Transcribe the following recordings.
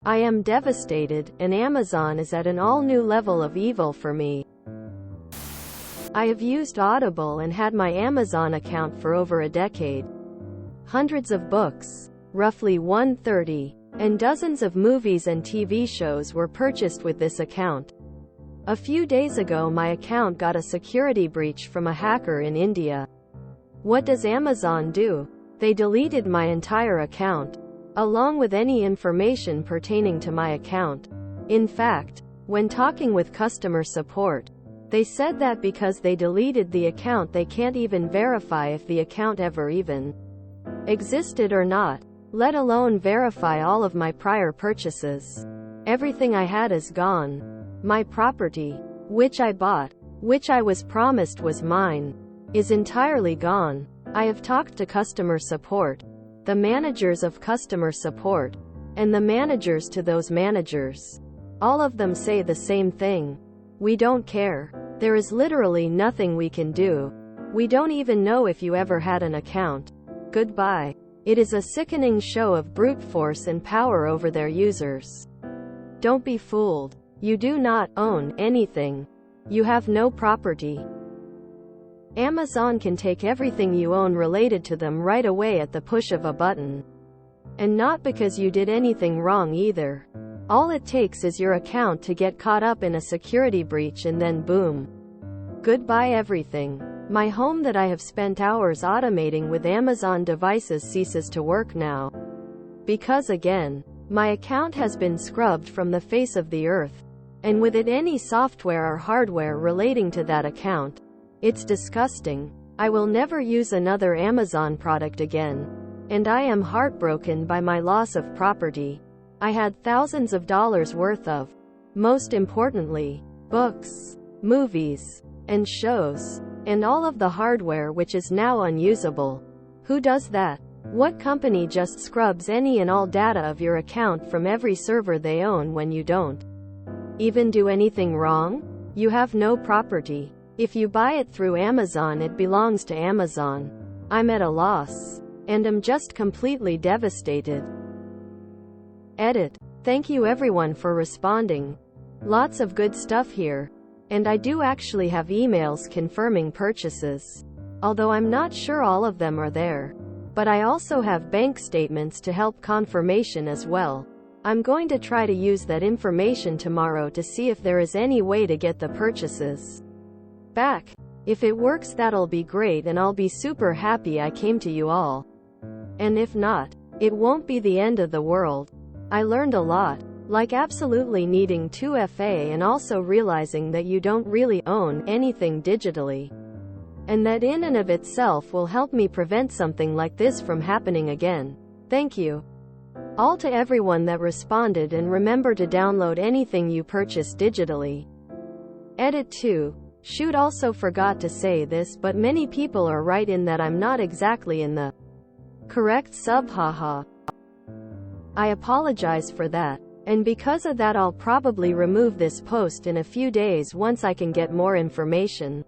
I am devastated, and Amazon is at an all-new level of evil for me. I have used Audible and had my Amazon account for over a decade. Hundreds of books, roughly 130, and dozens of movies and TV shows were purchased with this account. A few days ago my account got a security breach from a hacker in India. What does Amazon do? They deleted my entire account, along with any information pertaining to my account. In fact, when talking with customer support, they said that because they deleted the account they can't even verify if the account ever even existed or not, let alone verify all of my prior purchases. Everything I had is gone. My property, which I bought, which I was promised was mine, is entirely gone. I have talked to customer support, the managers of customer support, and the managers to those managers. All of them say the same thing. We don't care. There is literally nothing we can do. We don't even know if you ever had an account. Goodbye. It is a sickening show of brute force and power over their users. Don't be fooled. You do not own anything. You have no property. Amazon can take everything you own related to them right away at the push of a button. And not because you did anything wrong either. All it takes is your account to get caught up in a security breach and then boom. Goodbye everything. My home that I have spent hours automating with Amazon devices ceases to work now. Because again, my account has been scrubbed from the face of the earth. And with it any software or hardware relating to that account. It's disgusting. I will never use another Amazon product again. And I am heartbroken by my loss of property. I had thousands of dollars worth of, most importantly, books, movies, and shows, and all of the hardware which is now unusable. Who does that? What company just scrubs any and all data of your account from every server they own when you don't even do anything wrong? You have no property. If you buy it through Amazon, it belongs to Amazon. I'm at a loss. And am just completely devastated. Edit. Thank you everyone for responding. Lots of good stuff here. And I do actually have emails confirming purchases. Although I'm not sure all of them are there. But I also have bank statements to help confirmation as well. I'm going to try to use that information tomorrow to see if there is any way to get the purchases back. If it works, that'll be great and I'll be super happy I came to you all. And if not, it won't be the end of the world. I learned a lot, like absolutely needing 2FA and also realizing that you don't really own anything digitally. And that in and of itself will help me prevent something like this from happening again. Thank you all to everyone that responded, and remember to download anything you purchase digitally. Edit 2. Shoot, also forgot to say this, but many people are right in that I'm not exactly in the correct sub, haha. I apologize for that. And because of that I'll probably remove this post in a few days once I can get more information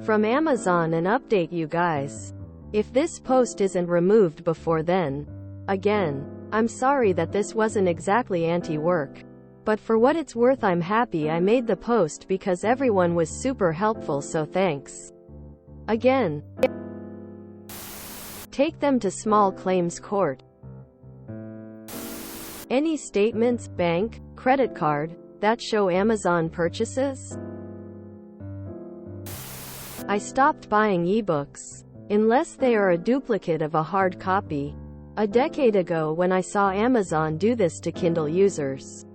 from Amazon and update you guys. If this post isn't removed before then, again, I'm sorry that this wasn't exactly anti-work. But for what it's worth, I'm happy I made the post because everyone was super helpful, so thanks. Again. Take them to small claims court. Any statements, bank, credit card, that show Amazon purchases? I stopped buying ebooks, unless they are a duplicate of a hard copy, a decade ago when I saw Amazon do this to Kindle users.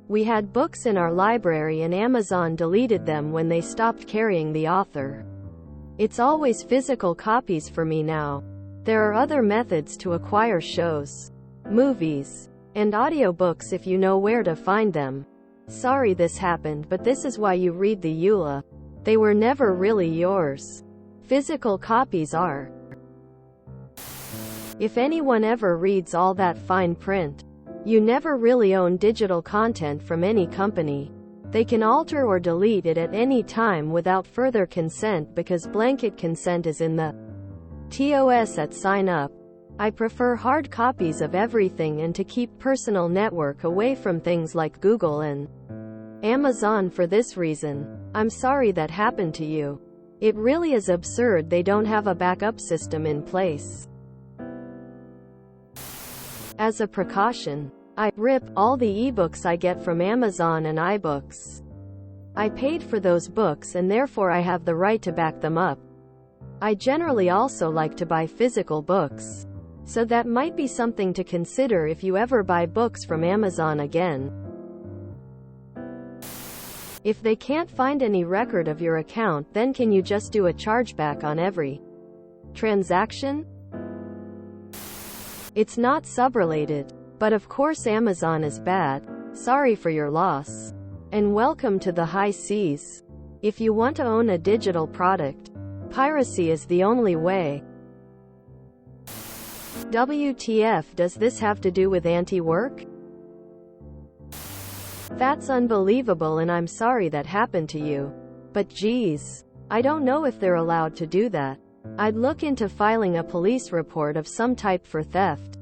We had books in our library and Amazon deleted them when they stopped carrying the author. It's always physical copies for me now. There are other methods to acquire shows, movies, and audiobooks if you know where to find them. Sorry this happened, but this is why you read the EULA. They were never really yours. Physical copies are. If anyone ever reads all that fine print, you never really own digital content from any company. They can alter or delete it at any time without further consent because blanket consent is in the TOS at sign up. I prefer hard copies of everything and to keep personal network away from things like Google and Amazon for this reason. I'm sorry that happened to you. It really is absurd they don't have a backup system in place. As a precaution, I rip all the ebooks I get from Amazon and iBooks. I paid for those books and therefore I have the right to back them up. I generally also like to buy physical books. So that might be something to consider if you ever buy books from Amazon again. If they can't find any record of your account, then can you just do a chargeback on every transaction? It's not subrelated. But of course Amazon is bad. Sorry for your loss. And welcome to the high seas. If you want to own a digital product, piracy is the only way. WTF does this have to do with anti-work? That's unbelievable and I'm sorry that happened to you. But geez, I don't know if they're allowed to do that. I'd look into filing a police report of some type for theft.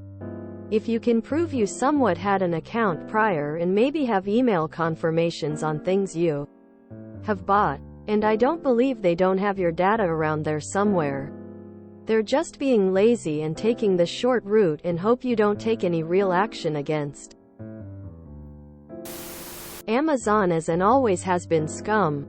If you can prove you somewhat had an account prior and maybe have email confirmations on things you have bought. And I don't believe they don't have your data around there somewhere. They're just being lazy and taking the short route and hope you don't take any real action against Amazon is and always has been scum.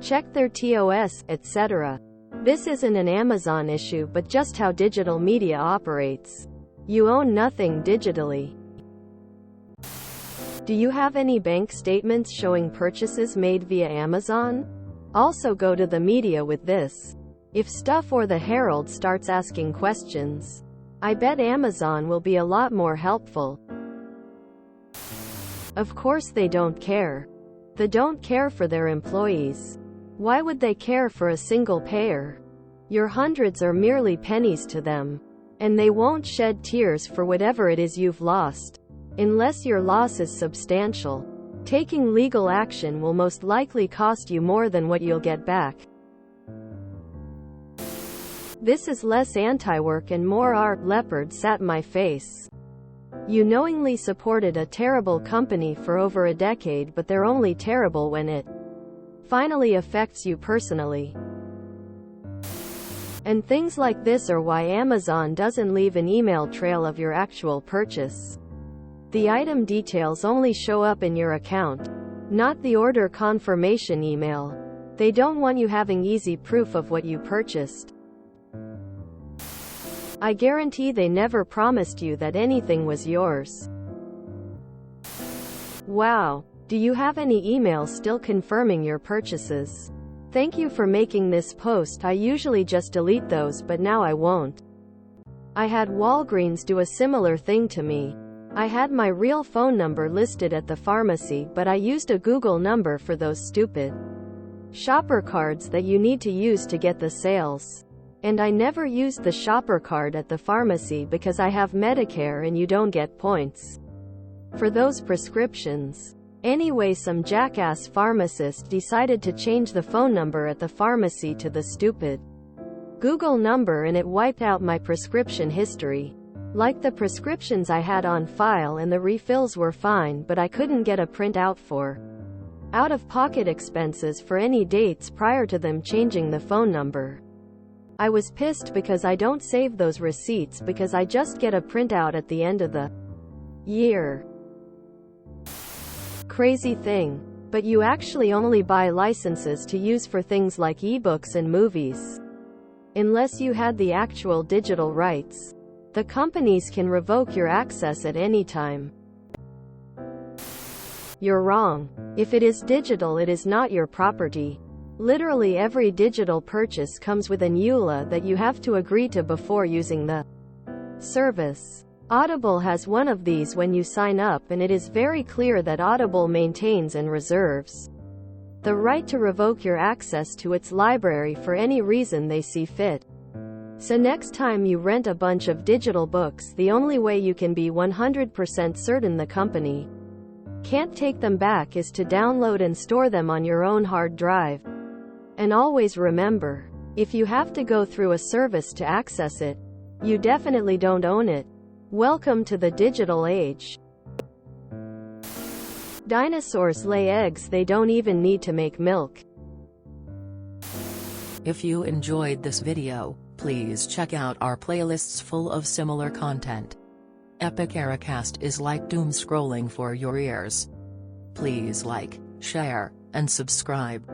Check their TOS, etc. This isn't an Amazon issue but just how digital media operates. You own nothing digitally. Do you have any bank statements showing purchases made via Amazon? Also go to the media with this. If Stuff or the Herald starts asking questions, I bet Amazon will be a lot more helpful. Of course they don't care. They don't care for their employees. Why would they care for a single payer? Your hundreds are merely pennies to them. And they won't shed tears for whatever it is you've lost. Unless your loss is substantial. Taking legal action will most likely cost you more than what you'll get back. This is less anti-work and more art. Leopard sat my face. You knowingly supported a terrible company for over a decade, but they're only terrible when it finally affects you personally. And things like this are why Amazon doesn't leave an email trail of your actual purchase. The item details only show up in your account, not the order confirmation email. They don't want you having easy proof of what you purchased. I guarantee they never promised you that anything was yours. Wow. Do you have any emails still confirming your purchases? Thank you for making this post. I usually just delete those, but now I won't. I had Walgreens do a similar thing to me. I had my real phone number listed at the pharmacy, but I used a Google number for those stupid shopper cards that you need to use to get the sales. And I never used the shopper card at the pharmacy because I have Medicare and you don't get points for those prescriptions. Anyway, some jackass pharmacist decided to change the phone number at the pharmacy to the stupid Google number and it wiped out my prescription history. Like the prescriptions I had on file and the refills were fine, but I couldn't get a printout for out-of-pocket expenses for any dates prior to them changing the phone number. I was pissed because I don't save those receipts because I just get a printout at the end of the year. Crazy thing. But you actually only buy licenses to use for things like ebooks and movies. Unless you had the actual digital rights. The companies can revoke your access at any time. You're wrong. If it is digital, it is not your property. Literally every digital purchase comes with an EULA that you have to agree to before using the service. Audible has one of these when you sign up, and it is very clear that Audible maintains and reserves the right to revoke your access to its library for any reason they see fit. So next time you rent a bunch of digital books, the only way you can be 100% certain the company can't take them back is to download and store them on your own hard drive. And always remember, If you have to go through a service to access it, you definitely don't own it. Welcome to the digital age. Dinosaurs lay eggs they don't even need to make milk. If you enjoyed this video, please check out our playlists full of similar content. Epic Ericast is like doom scrolling for your ears. Please like, share, and subscribe.